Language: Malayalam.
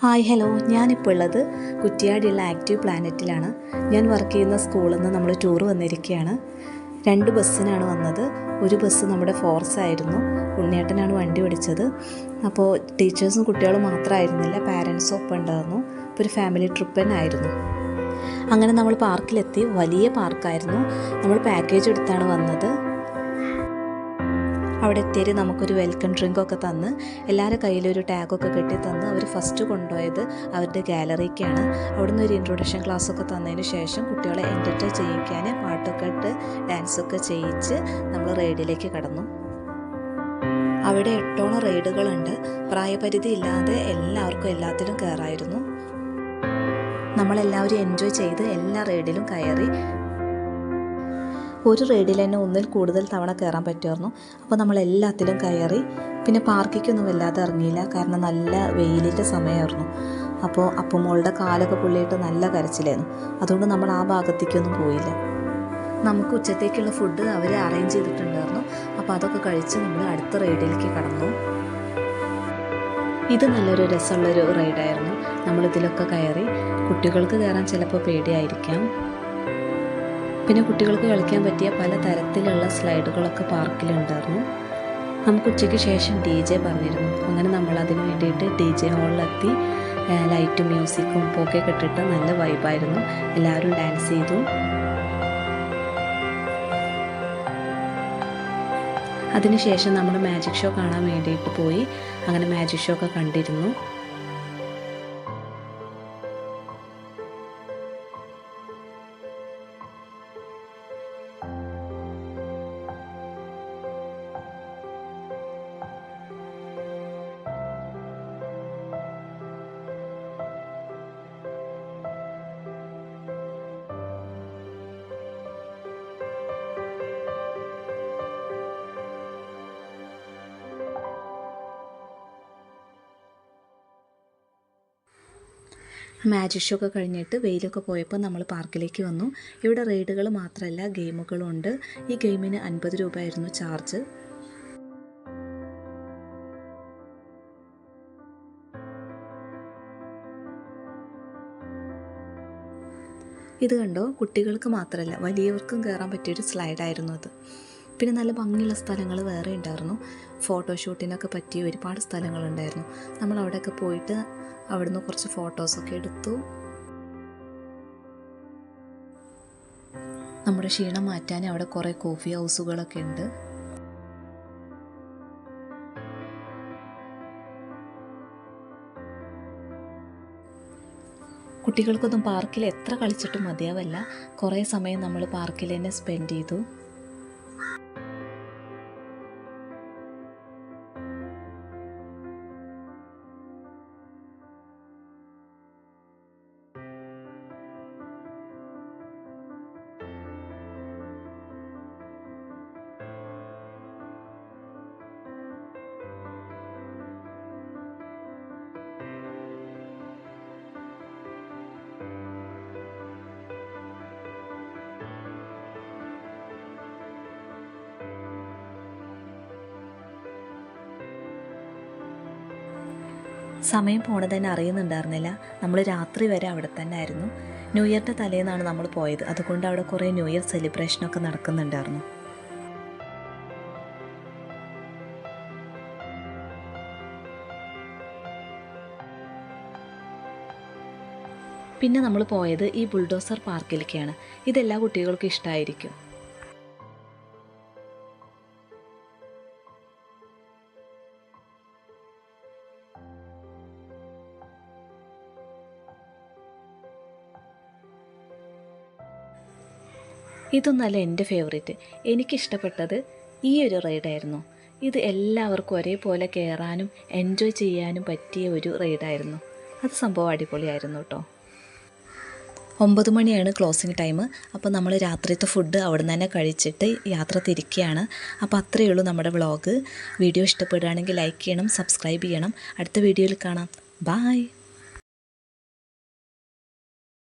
ഹായ് ഹലോ, ഞാനിപ്പോൾ ഉള്ളത് കുറ്റിയാടിയുള്ള ആക്റ്റീവ് പ്ലാനറ്റിലാണ്. ഞാൻ വർക്ക് ചെയ്യുന്ന സ്കൂളിൽ നിന്ന് നമ്മൾ ടൂർ വന്നിരിക്കുകയാണ്. 2 ബസ്സിനാണ് വന്നത്. ഒരു ബസ് നമ്മുടെ ഫോർസ് ആയിരുന്നു. ഉണ്ണിയേട്ടനാണ് വണ്ടി ഓടിച്ചത്. അപ്പോൾ ടീച്ചേഴ്സും കുട്ടികളും മാത്രമായിരുന്നില്ല, പാരൻസും ഒപ്പം ഉണ്ടായിരുന്നു. അപ്പോൾ ഒരു ഫാമിലി ട്രിപ്പ് തന്നെ ആയിരുന്നു. അങ്ങനെ നമ്മൾ പാർക്കിലെത്തി. വലിയ പാർക്കായിരുന്നു. നമ്മൾ പാക്കേജ് എടുത്താണ് വന്നത്. അവിടെ എത്തിയിട്ട് നമുക്കൊരു വെൽക്കം ഡ്രിങ്കൊക്കെ തന്ന് എല്ലാവരുടെ കയ്യിലൊരു ടാഗൊക്കെ കെട്ടി തന്ന് അവർ ഫസ്റ്റ് കൊണ്ടുപോയത് അവരുടെ ഗാലറിക്കാണ്. അവിടുന്ന് ഒരു ഇൻട്രൊഡക്ഷൻ ക്ലാസ്സൊക്കെ തന്നതിന് ശേഷം കുട്ടികളെ എൻ്റർടൈൻ ചെയ്യിക്കാൻ പാട്ടൊക്കെ ഇട്ട് ഡാൻസൊക്കെ ചെയ്യിച്ച് നമ്മൾ റൈഡിലേക്ക് കടന്നു. അവിടെ 8ഓളം റൈഡുകളുണ്ട്. പ്രായപരിധി ഇല്ലാതെ എല്ലാവർക്കും എല്ലാത്തിലും കയറായിരുന്നു. നമ്മളെല്ലാവരും എൻജോയ് ചെയ്ത് എല്ലാ റൈഡിലും കയറി. ഒരു റൈഡിൽ തന്നെ ഒന്നിൽ കൂടുതൽ തവണ കയറാൻ പറ്റുമായിരുന്നു. അപ്പോൾ നമ്മളെല്ലാത്തിലും കയറി. പിന്നെ പാർക്കിക്കൊന്നും വല്ലാതെ ഇറങ്ങിയില്ല, കാരണം നല്ല വെയിലിൻ്റെ സമയമായിരുന്നു. അപ്പോൾ അപ്പുമോളുടെ കാലൊക്കെ പുള്ളിയിട്ട് നല്ല കരച്ചിലായിരുന്നു. അതുകൊണ്ട് നമ്മൾ ആ ഭാഗത്തേക്കൊന്നും പോയില്ല. നമുക്ക് ഉച്ചത്തേക്കുള്ള ഫുഡ് അവർ അറേഞ്ച് ചെയ്തിട്ടുണ്ടായിരുന്നു. അപ്പോൾ അതൊക്കെ കഴിച്ച് നമ്മൾ അടുത്ത റൈഡിലേക്ക് കടന്നു. ഇത് നല്ലൊരു രസമുള്ളൊരു റൈഡായിരുന്നു. നമ്മളിതിലൊക്കെ കയറി. കുട്ടികൾക്ക് കയറാൻ ചിലപ്പോൾ പേടിയായിരിക്കാം. പിന്നെ കുട്ടികൾക്ക് കളിക്കാൻ പറ്റിയ പല തരത്തിലുള്ള സ്ലൈഡുകളൊക്കെ പാർക്കിലുണ്ടായിരുന്നു. നമുക്ക് ഉച്ചയ്ക്ക് ശേഷം DJ പറഞ്ഞിരുന്നു. അങ്ങനെ നമ്മൾ അതിന് വേണ്ടിയിട്ട് DJ ഹാളിലെത്തി. ലൈറ്റും മ്യൂസിക്കും പോക്കൊക്കെ ഇട്ടിട്ട് നല്ല വൈബായിരുന്നു. എല്ലാവരും ഡാൻസ് ചെയ്തു. അതിനുശേഷം നമ്മൾ മാജിക് ഷോ കാണാൻ വേണ്ടിയിട്ട് പോയി. അങ്ങനെ മാജിക് ഷോ ഒക്കെ കണ്ടിരുന്നു. മാജിക് ഷോ ഒക്കെ കഴിഞ്ഞിട്ട് വെയിലൊക്കെ പോയപ്പോൾ നമ്മൾ പാർക്കിലേക്ക് വന്നു. ഇവിടെ റൈഡുകൾ മാത്രമല്ല, ഗെയിമുകളും ഉണ്ട്. ഈ ഗെയിമിന് 50 രൂപയായിരുന്നു ചാർജ്. ഇത് കണ്ടോ, കുട്ടികൾക്ക് മാത്രമല്ല വലിയവർക്കും കയറാൻ പറ്റിയൊരു സ്ലൈഡായിരുന്നു അത്. പിന്നെ നല്ല ഭംഗിയുള്ള സ്ഥലങ്ങൾ വേറെ ഉണ്ടായിരുന്നു. ഫോട്ടോഷൂട്ടിനൊക്കെ പറ്റിയ ഒരുപാട് സ്ഥലങ്ങളുണ്ടായിരുന്നു. നമ്മൾ അവിടെയൊക്കെ പോയിട്ട് അവിടുന്ന് കുറച്ച് ഫോട്ടോസൊക്കെ എടുത്തു. നമ്മുടെ ക്ഷീണം മാറ്റാൻ അവിടെ കുറേ കോഫി ഹൗസുകളൊക്കെ ഉണ്ട്. കുട്ടികൾക്കൊന്നും പാർക്കിൽ എത്ര കളിച്ചിട്ടും മതിയാവല്ല. കുറേ സമയം നമ്മൾ പാർക്കിൽ തന്നെ സ്പെൻഡ് ചെയ്തു. സമയം പോണത് തന്നെ അറിയുന്നുണ്ടായിരുന്നില്ല. നമ്മൾ രാത്രി വരെ അവിടെ തന്നെ ആയിരുന്നു. ന്യൂ ഇയറിൻ്റെ തലേന്നാണ് നമ്മൾ പോയത്. അതുകൊണ്ട് അവിടെ കുറേ ന്യൂ ഇയർ സെലിബ്രേഷനൊക്കെ നടക്കുന്നുണ്ടായിരുന്നു. പിന്നെ നമ്മൾ പോയത് ഈ ബുൾഡോസർ പാർക്കിലേക്കാണ്. ഇതെല്ലാ കുട്ടികൾക്കും ഇഷ്ടമായിരിക്കും. ഇതൊന്നല്ല എൻ്റെ ഫേവറേറ്റ്. എനിക്കിഷ്ടപ്പെട്ടത് ഈ ഒരു റൈഡായിരുന്നു. ഇത് എല്ലാവർക്കും ഒരേപോലെ കയറാനും എൻജോയ് ചെയ്യാനും പറ്റിയ ഒരു റൈഡായിരുന്നു. അത് സംഭവം അടിപൊളിയായിരുന്നു കേട്ടോ. 9 മണിയാണ് ക്ലോസിങ് ടൈം. അപ്പോൾ നമ്മൾ രാത്രിയത്തെ ഫുഡ് അവിടെ നിന്ന് തന്നെ കഴിച്ചിട്ട് യാത്ര തിരിക്കുകയാണ്. അപ്പോൾ അത്രയേ ഉള്ളൂ നമ്മുടെ വ്ളോഗ്. വീഡിയോ ഇഷ്ടപ്പെടുകയാണെങ്കിൽ ലൈക്ക് ചെയ്യണം, സബ്സ്ക്രൈബ് ചെയ്യണം. അടുത്ത വീഡിയോയിൽ കാണാം. ബായ്.